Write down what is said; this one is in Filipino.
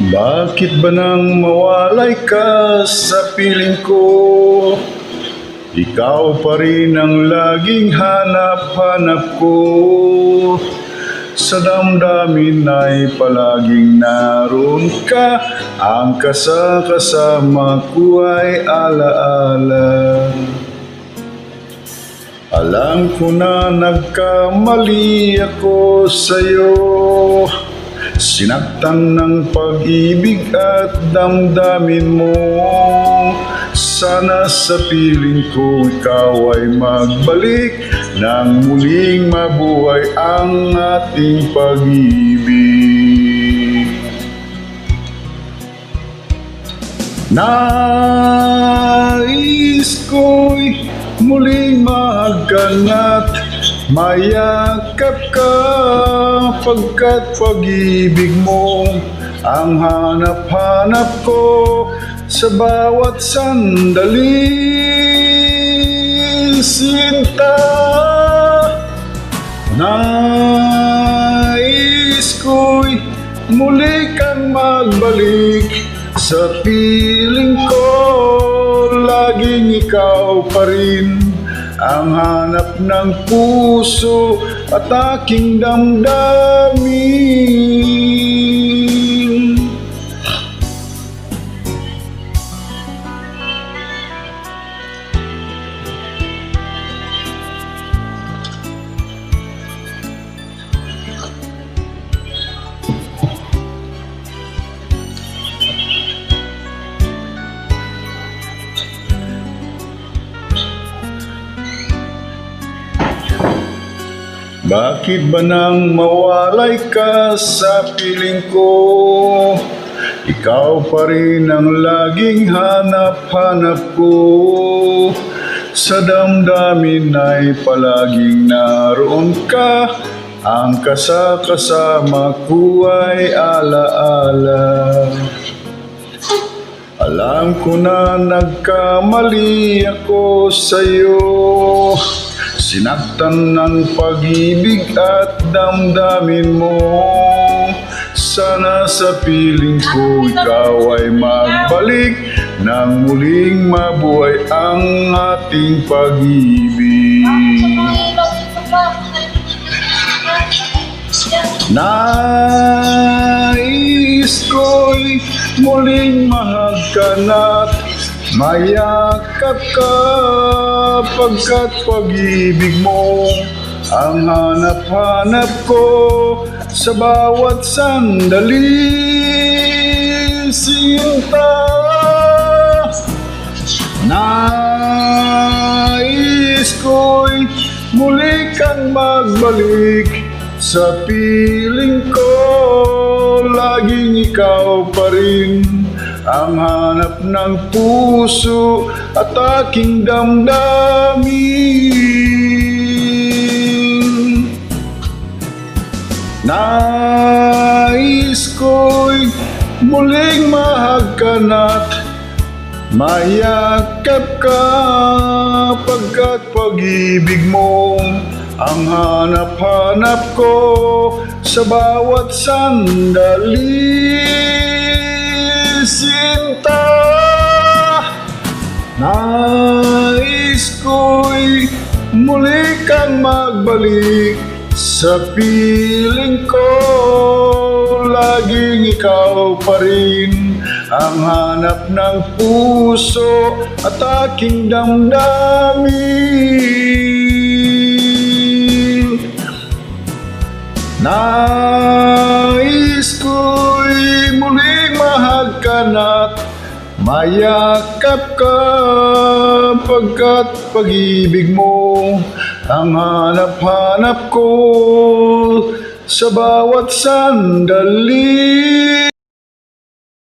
Bakit ba nang mawalay ka sa piling ko? Ikaw pa rin ang laging hanap-hanap ko. Sa damdamin ay palaging naroon ka. Ang kasama ko ay alaala. Alam ko na nagkamali ako sa'yo. Sinaktan ng pag-ibig at damdamin mo. Sana sa piling ko ikaw ay magbalik nang muling mabuhay ang ating pag-ibig. Nais ko'y muling magkanat, mayakap ka, pagkat pag-ibig mo ang hanap-hanap ko sa bawat sandali. Sinta, nais ko'y muli kang magbalik sa piling ko. Laging ikaw pa rin ang hanap ng puso at aking damdamin. Bakit ba nang mawalay ka sa piling ko? Ikaw pa rin ang laging hanap-hanap ko. Sa damdamin ay palaging naroon ka. Ang kasama ko ay alaala. Alam ko na nagkamali ako sa'yo. Sinaktan ng pag-ibig at damdamin mo. Sana sa piling ko ikaw ay magbalik nang muling mabuhay ang ating pag-ibig. Nais ko'y muling mahagkanat, mayakap ka, pagkat pag-ibig mo ang hanap-hanap ko sa bawat sandali. Sinta, nais ko'y muli kang magbalik sa piling ko. Laging ikaw pa rin ang hanap ng puso at aking damdamin. Nais ko'y muling mahagkanat, mayakap ka, pagkat pag-ibig mo ang hanap-hanap ko sa bawat sandali. Sinta, nais ko'y muli kang magbalik sa piling ko. Laging ikaw pa rin ang hanap ng puso at aking damdamin. Nais ko'y muling mahagkanat, mayakap ka, pagkat pag-ibig mo ang hanap-hanap ko sa bawat sandali.